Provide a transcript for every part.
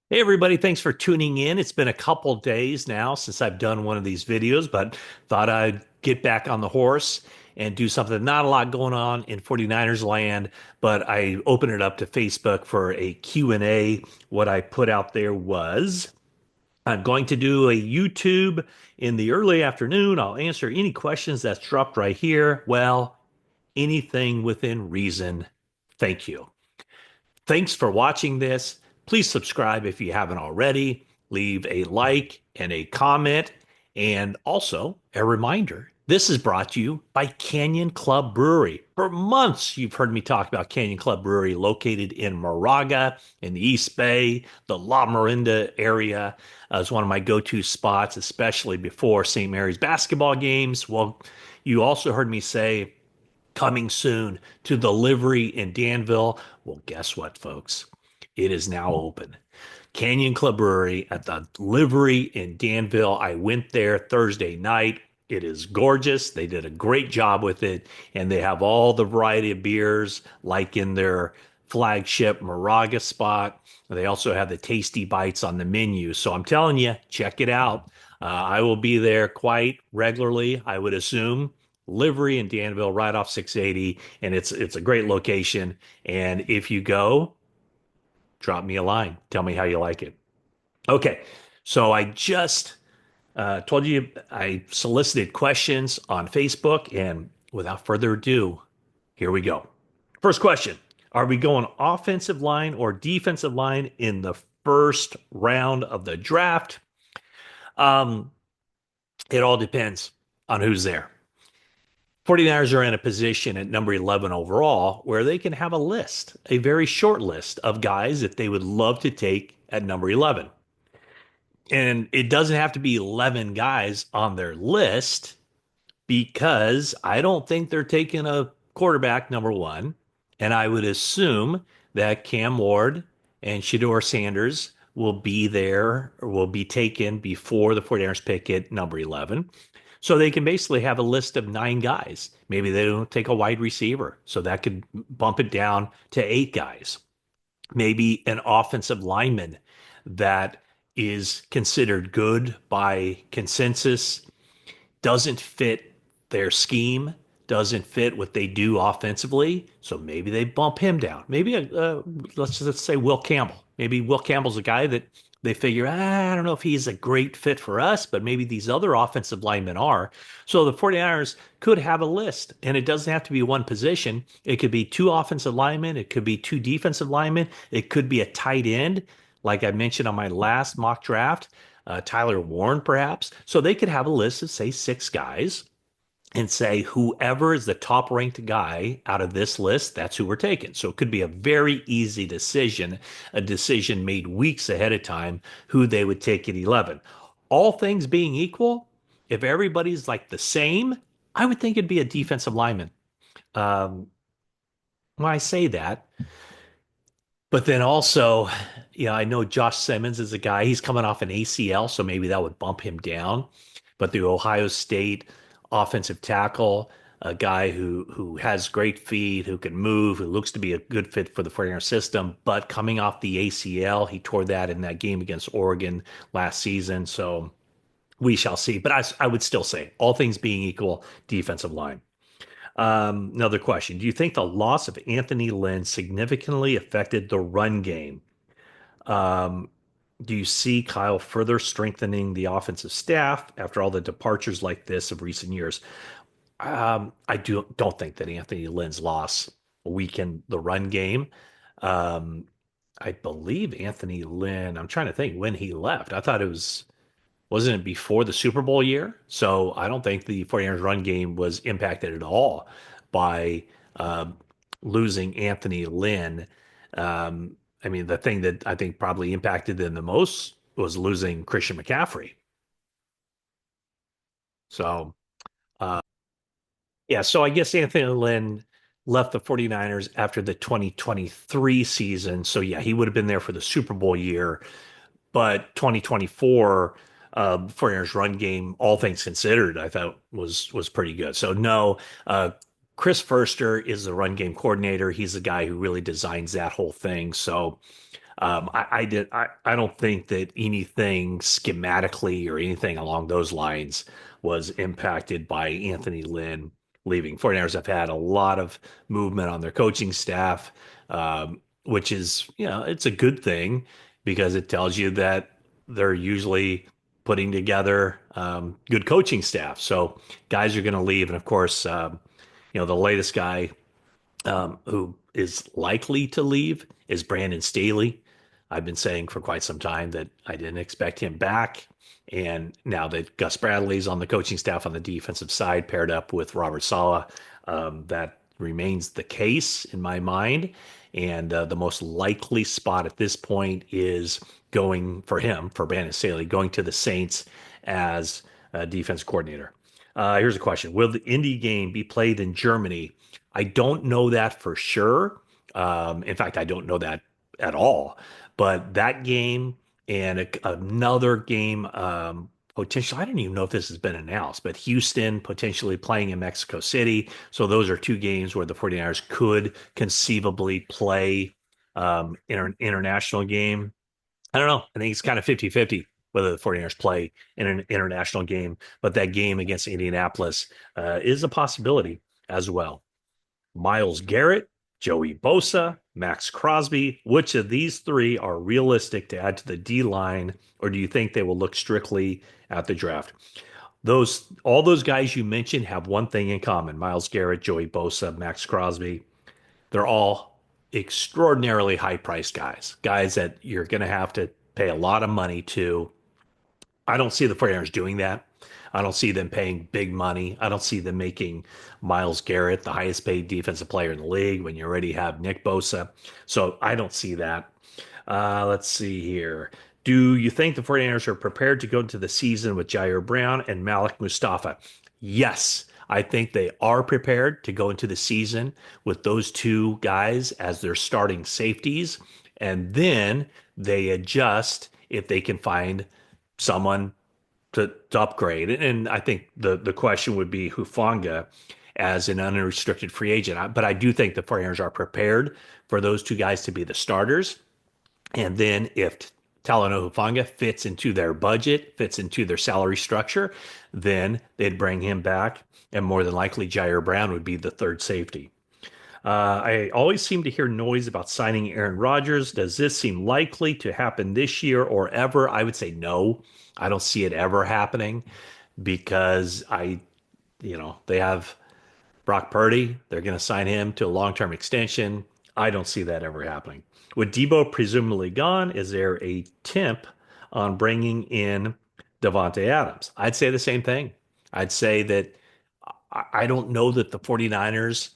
Hey everybody, thanks for tuning in. It's been a couple days now since I've done one of these videos, but thought I'd get back on the horse and do something. Not a lot going on in 49ers land, but I opened it up to Facebook for a Q&A. What I put out there was I'm going to do a YouTube in the early afternoon. I'll answer any questions that's dropped right here. Well, anything within reason. Thank you. Thanks for watching this. Please subscribe if you haven't already. Leave a like and a comment. And also a reminder, this is brought to you by Canyon Club Brewery. For months, you've heard me talk about Canyon Club Brewery located in Moraga in the East Bay, the La Miranda area. Is one of my go-to spots, especially before St. Mary's basketball games. Well, you also heard me say coming soon to the livery in Danville. Well, guess what, folks? It is now open. Canyon Club Brewery at the livery in Danville. I went there Thursday night. It is gorgeous. They did a great job with it, and they have all the variety of beers, like in their flagship Moraga spot. They also have the tasty bites on the menu. So I'm telling you, check it out. I will be there quite regularly, I would assume. Livery in Danville, right off 680, and it's a great location. And if you go, drop me a line. Tell me how you like it. Okay, so I just told you I solicited questions on Facebook, and without further ado, here we go. First question. Are we going offensive line or defensive line in the first round of the draft? Um, it all depends on who's there. 49ers are in a position at number 11 overall where they can have a list, a very short list of guys that they would love to take at number 11. And it doesn't have to be 11 guys on their list because I don't think they're taking a quarterback number one. And I would assume that Cam Ward and Shedeur Sanders will be there or will be taken before the 49ers pick at number 11. So they can basically have a list of nine guys. Maybe they don't take a wide receiver. So that could bump it down to eight guys. Maybe an offensive lineman that is considered good by consensus doesn't fit their scheme, doesn't fit what they do offensively. So maybe they bump him down. Maybe let's say Will Campbell. Maybe Will Campbell's a guy that they figure, I don't know if he's a great fit for us, but maybe these other offensive linemen are. So the 49ers could have a list, and it doesn't have to be one position. It could be two offensive linemen. It could be two defensive linemen. It could be a tight end, like I mentioned on my last mock draft. Tyler Warren, perhaps. So they could have a list of, say, six guys and say, whoever is the top ranked guy out of this list, that's who we're taking. So it could be a very easy decision, a decision made weeks ahead of time, who they would take at 11. All things being equal, if everybody's like the same, I would think it'd be a defensive lineman. Um, when I say that, but then also, I know Josh Simmons is a guy, he's coming off an ACL, so maybe that would bump him down. But the Ohio State offensive tackle, a guy who has great feet, who can move, who looks to be a good fit for the 49er system, but coming off the ACL, he tore that in that game against Oregon last season. So we shall see. But I would still say, all things being equal, defensive line. Another question. Do you think the loss of Anthony Lynn significantly affected the run game? Um, do you see Kyle further strengthening the offensive staff after all the departures like this of recent years? I don't think that Anthony Lynn's loss weakened the run game. Um, I believe Anthony Lynn, I'm trying to think when he left. I thought wasn't it before the Super Bowl year? So I don't think the 49ers run game was impacted at all by losing Anthony Lynn. I mean, the thing that I think probably impacted them the most was losing Christian McCaffrey. So, uh, yeah, so I guess Anthony Lynn left the 49ers after the 2023 season. So, yeah, he would have been there for the Super Bowl year. But 2024, 49ers run game, all things considered, I thought was pretty good. So no, Chris Furster is the run game coordinator. He's the guy who really designs that whole thing. So I don't think that anything schematically or anything along those lines was impacted by Anthony Lynn leaving. 49ers have had a lot of movement on their coaching staff, which is, it's a good thing because it tells you that they're usually putting together good coaching staff. So guys are going to leave. And of course, the latest guy who is likely to leave is Brandon Staley. I've been saying for quite some time that I didn't expect him back. And now that Gus Bradley's on the coaching staff on the defensive side, paired up with Robert Saleh, that remains the case in my mind. And the most likely spot at this point is going for him, for Brandon Staley, going to the Saints as defense coordinator. Here's a question. Will the Indy game be played in Germany? I don't know that for sure. In fact, I don't know that at all. But that game and another game, potential, I don't even know if this has been announced, but Houston potentially playing in Mexico City. So those are two games where the 49ers could conceivably play in an international game. I don't know. I think it's kind of 50-50 whether the 49ers play in an international game, but that game against Indianapolis is a possibility as well. Myles Garrett, Joey Bosa, Maxx Crosby. Which of these three are realistic to add to the D line, or do you think they will look strictly at the draft? All those guys you mentioned have one thing in common: Myles Garrett, Joey Bosa, Maxx Crosby. They're all extraordinarily high-priced guys that you're going to have to pay a lot of money to. I don't see the 49ers doing that. I don't see them paying big money. I don't see them making Myles Garrett the highest paid defensive player in the league when you already have Nick Bosa. So I don't see that. Let's see here. Do you think the 49ers are prepared to go into the season with Jair Brown and Malik Mustafa? Yes, I think they are prepared to go into the season with those two guys as their starting safeties. And then they adjust if they can find someone to upgrade. And I think the question would be Hufanga as an unrestricted free agent. But I do think the 49ers are prepared for those two guys to be the starters. And then if Talanoa Hufanga fits into their budget, fits into their salary structure, then they'd bring him back. And more than likely, Jair Brown would be the third safety. I always seem to hear noise about signing Aaron Rodgers. Does this seem likely to happen this year or ever? I would say no. I don't see it ever happening because they have Brock Purdy. They're going to sign him to a long-term extension. I don't see that ever happening. With Debo presumably gone, is there a temp on bringing in Davante Adams? I'd say the same thing. I'd say that I don't know that the 49ers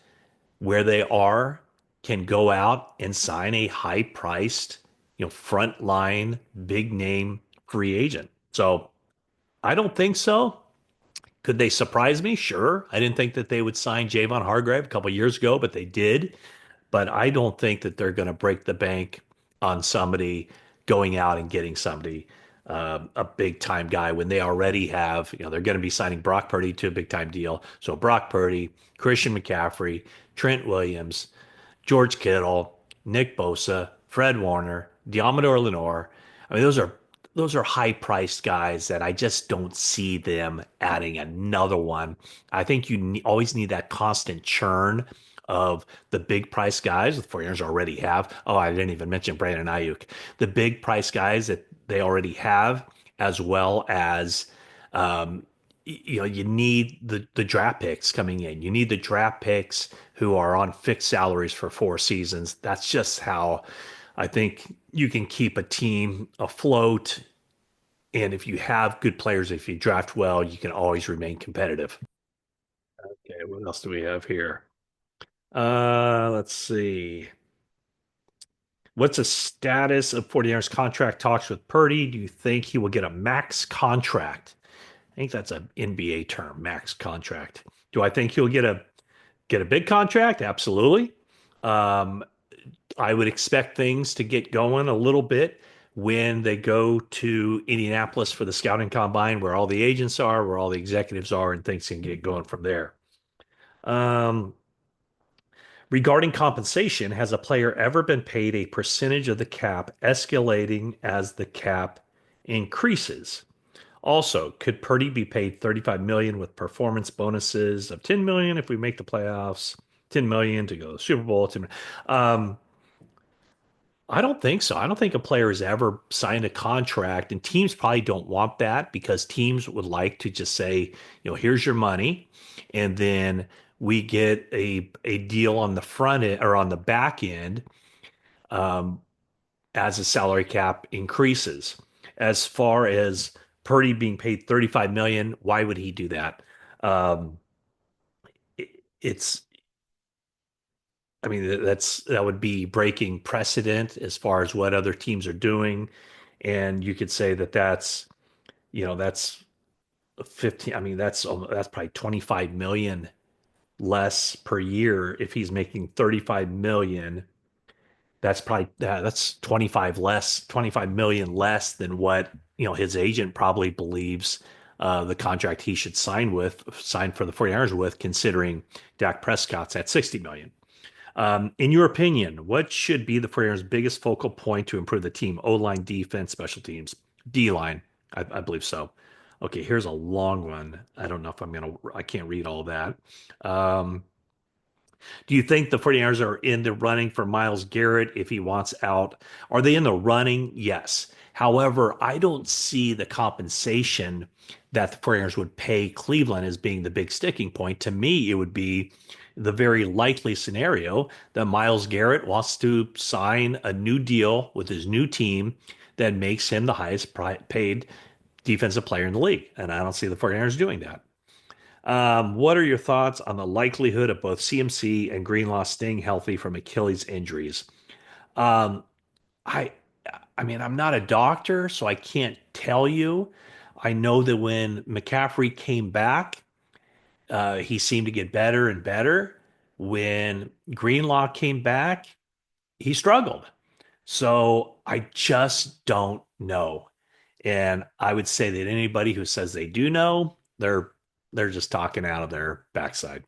where they are can go out and sign a high priced, front line, big name free agent. So I don't think so. Could they surprise me? Sure. I didn't think that they would sign Javon Hargrave a couple years ago, but they did. But I don't think that they're going to break the bank on somebody going out and getting somebody, a big time guy when they already have, they're going to be signing Brock Purdy to a big time deal. So Brock Purdy, Christian McCaffrey, Trent Williams, George Kittle, Nick Bosa, Fred Warner, Diamador Lenore. I mean, those are high priced guys that I just don't see them adding another one. I think always need that constant churn of the big price guys the 49ers already have. Oh, I didn't even mention Brandon Ayuk. The big price guys that they already have, as well as you need the draft picks coming in. You need the draft picks who are on fixed salaries for 4 seasons. That's just how I think you can keep a team afloat. And if you have good players, if you draft well, you can always remain competitive. Okay, what else do we have here? Let's see. What's the status of 49ers contract talks with Purdy? Do you think he will get a max contract? I think that's an NBA term, max contract. Do I think he'll get a big contract? Absolutely. Um, I would expect things to get going a little bit when they go to Indianapolis for the scouting combine, where all the agents are, where all the executives are, and things can get going from there. Um, Regarding compensation, has a player ever been paid a percentage of the cap escalating as the cap increases? Also, could Purdy be paid 35 million with performance bonuses of 10 million if we make the playoffs, 10 million to go to the Super Bowl? 10 million. I don't think so. I don't think a player has ever signed a contract, and teams probably don't want that because teams would like to just say, here's your money, and then we get a deal on the front end or on the back end um, as the salary cap increases. As far as Purdy being paid 35 million, why would he do that? Um, it's I mean, that would be breaking precedent as far as what other teams are doing. And you could say that that's 15. I mean, that's probably 25 million less per year if he's making 35 million. That's 25 million less than what, his agent probably believes the contract he should sign for the 49ers with, considering Dak Prescott's at 60 million. In your opinion, what should be the 49ers' biggest focal point to improve the team? O-line, defense, special teams, D-line. I believe so. Okay, here's a long one. I don't know if I can't read all that. Um, do you think the 49ers are in the running for Myles Garrett if he wants out? Are they in the running? Yes. However, I don't see the compensation that the 49ers would pay Cleveland as being the big sticking point. To me, it would be the very likely scenario that Myles Garrett wants to sign a new deal with his new team that makes him the highest paid defensive player in the league. And I don't see the 49ers doing that. What are your thoughts on the likelihood of both CMC and Greenlaw staying healthy from Achilles injuries? Um, I, I mean, I'm not a doctor, so I can't tell you. I know that when McCaffrey came back, he seemed to get better and better. When Greenlaw came back, he struggled. So I just don't know. And I would say that anybody who says they do know, they're just talking out of their backside.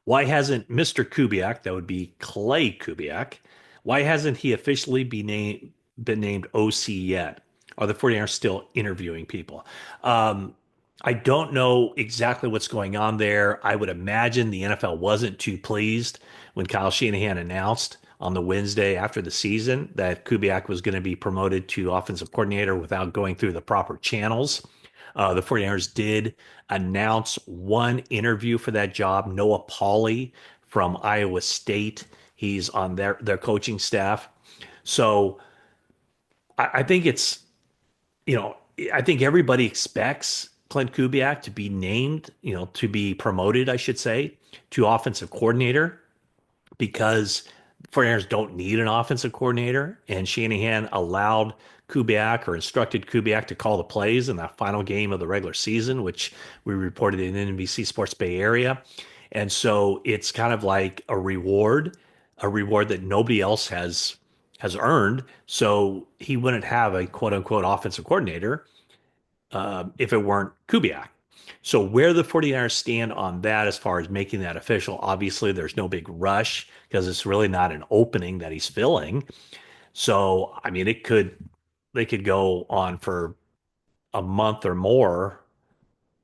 Why hasn't Mr. Kubiak, that would be Clay Kubiak, why hasn't he officially been named OC yet? Are the 49ers still interviewing people? Um, I don't know exactly what's going on there. I would imagine the NFL wasn't too pleased when Kyle Shanahan announced on the Wednesday after the season that Kubiak was going to be promoted to offensive coordinator without going through the proper channels. The 49ers did announce one interview for that job, Noah Pauley from Iowa State. He's on their coaching staff. So I think you know, I think everybody expects Clint Kubiak to be named, to be promoted, I should say, to offensive coordinator because 49ers don't need an offensive coordinator. And Shanahan allowed Kubiak or instructed Kubiak to call the plays in that final game of the regular season, which we reported in NBC Sports Bay Area. And so it's kind of like a reward that nobody else has earned. So he wouldn't have a quote unquote offensive coordinator if it weren't Kubiak. So where the 49ers stand on that as far as making that official, obviously there's no big rush because it's really not an opening that he's filling. So, I mean, they could go on for a month or more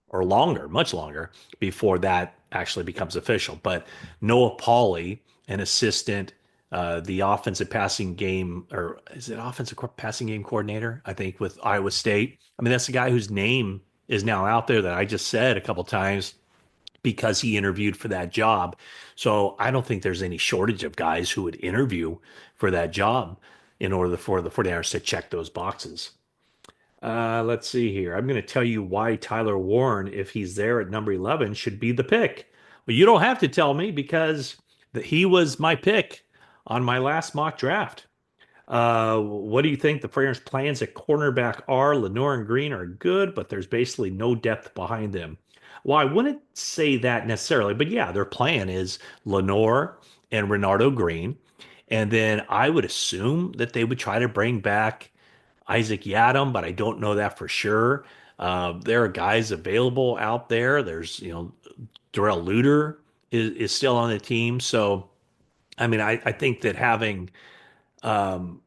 or longer, much longer before that actually becomes official. But Noah Pauley, an assistant, the offensive passing game, or is it offensive passing game coordinator? I think with Iowa State. I mean, that's the guy whose name is now out there that I just said a couple times because he interviewed for that job. So I don't think there's any shortage of guys who would interview for that job in order for the 49ers to check those boxes. Let's see here. I'm going to tell you why Tyler Warren, if he's there at number 11, should be the pick. Well, you don't have to tell me because he was my pick on my last mock draft. What do you think the 49ers' plans at cornerback are? Lenoir and Green are good, but there's basically no depth behind them. Well, I wouldn't say that necessarily, but yeah, their plan is Lenoir and Renardo Green. And then I would assume that they would try to bring back Isaac Yadam, but I don't know that for sure. There are guys available out there. There's, Darrell Luter is still on the team. So, I mean, I think that having, um,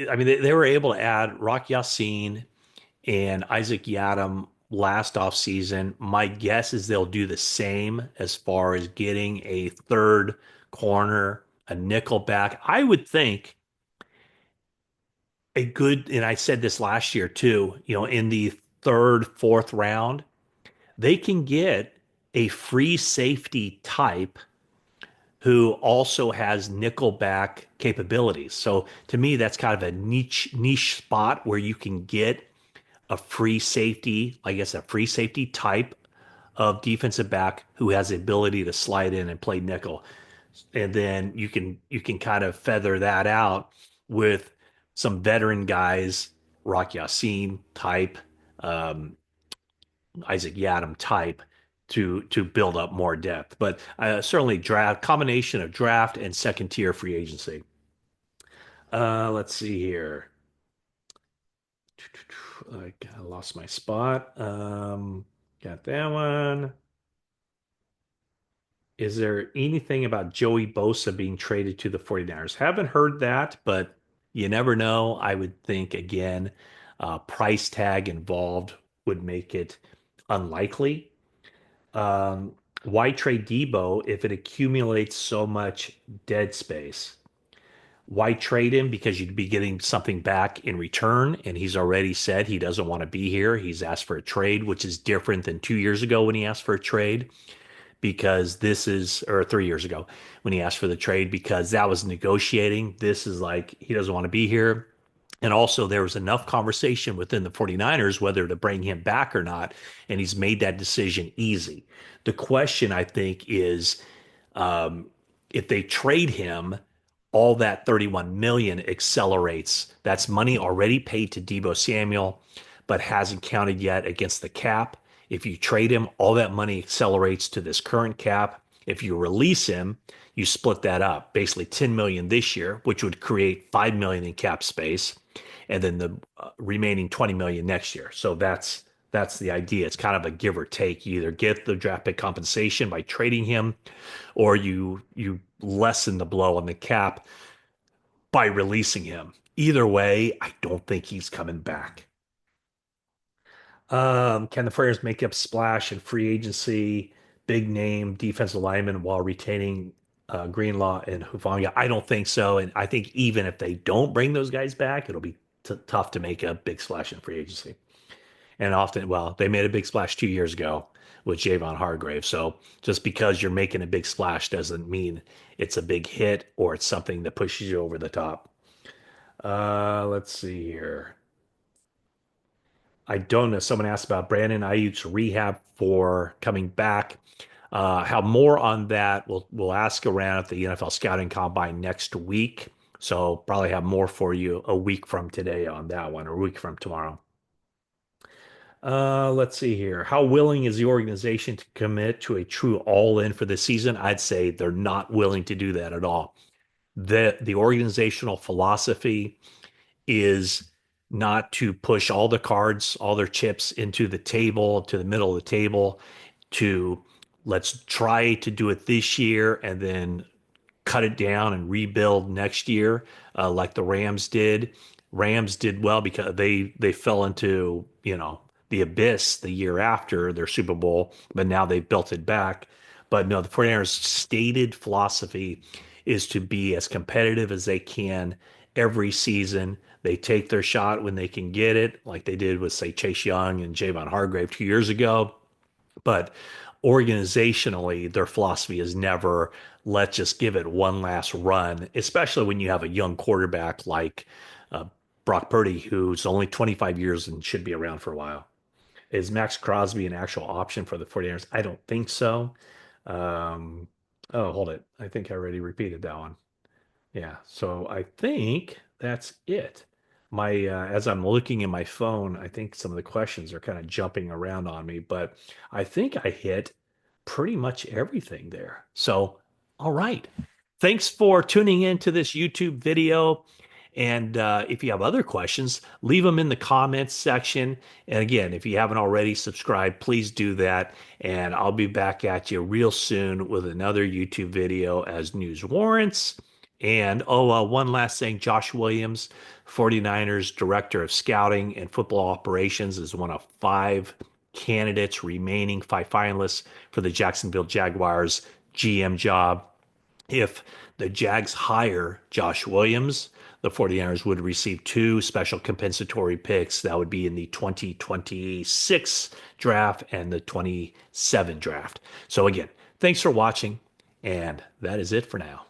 I mean, they were able to add Rock Yassin and Isaac Yiadom last offseason. My guess is they'll do the same as far as getting a third corner, a nickel back. I would think a good, and I said this last year too, in the third, fourth round, they can get a free safety type who also has nickelback capabilities. So to me, that's kind of a niche spot where you can get a free safety, I guess a free safety type of defensive back who has the ability to slide in and play nickel. And then you can kind of feather that out with some veteran guys, Rock Yassin type, um, Isaac Yiadom type to build up more depth. But certainly draft combination of draft and second tier free agency. Let's see here. I lost my spot. Got that one. Is there anything about Joey Bosa being traded to the 49ers? Haven't heard that, but you never know. I would think again, price tag involved would make it unlikely. Um, why trade Debo if it accumulates so much dead space? Why trade him? Because you'd be getting something back in return, and he's already said he doesn't want to be here. He's asked for a trade, which is different than 2 years ago when he asked for a trade, because this is, or 3 years ago when he asked for the trade, because that was negotiating. This is like he doesn't want to be here. And also, there was enough conversation within the 49ers whether to bring him back or not. And he's made that decision easy. The question, I think, is um, if they trade him, all that 31 million accelerates. That's money already paid to Debo Samuel, but hasn't counted yet against the cap. If you trade him, all that money accelerates to this current cap. If you release him, you split that up, basically 10 million this year, which would create 5 million in cap space, and then the remaining 20 million next year. So that's the idea. It's kind of a give or take. You either get the draft pick compensation by trading him, or you lessen the blow on the cap by releasing him. Either way, I don't think he's coming back. Can the Friars make up splash in free agency, big name defensive lineman while retaining Greenlaw and Hufanga? I don't think so. And I think even if they don't bring those guys back, it'll be tough to make a big splash in free agency. And often, well, they made a big splash 2 years ago with Javon Hargrave. So just because you're making a big splash doesn't mean it's a big hit or it's something that pushes you over the top. Let's see here. I don't know. Someone asked about Brandon Ayuk's rehab for coming back. Have more on that. We'll ask around at the NFL scouting combine next week. So probably have more for you a week from today on that one, or a week from tomorrow. Let's see here. How willing is the organization to commit to a true all-in for the season? I'd say they're not willing to do that at all. The organizational philosophy is not to push all the cards, all their chips into the table, to the middle of the table, to let's try to do it this year and then cut it down and rebuild next year, like the Rams did. Rams did well because they fell into, the abyss the year after their Super Bowl, but now they've built it back. But no, the 49ers' stated philosophy is to be as competitive as they can every season. They take their shot when they can get it, like they did with, say, Chase Young and Javon Hargrave 2 years ago. But organizationally, their philosophy is never let's just give it one last run, especially when you have a young quarterback like uh, Brock Purdy, who's only 25 years and should be around for a while. Is Maxx Crosby an actual option for the 49ers? I don't think so. Um, oh, hold it. I think I already repeated that one. Yeah, so I think that's it. My as I'm looking in my phone, I think some of the questions are kind of jumping around on me, but I think I hit pretty much everything there. So, all right. Thanks for tuning in to this YouTube video. And if you have other questions, leave them in the comments section. And again, if you haven't already subscribed, please do that. And I'll be back at you real soon with another YouTube video as news warrants. And one last thing, Josh Williams, 49ers Director of Scouting and Football Operations, is one of five candidates remaining, five finalists for the Jacksonville Jaguars GM job. If the Jags hire Josh Williams, the 49ers would receive two special compensatory picks. That would be in the 2026 draft and the 27 draft. So again, thanks for watching, and that is it for now.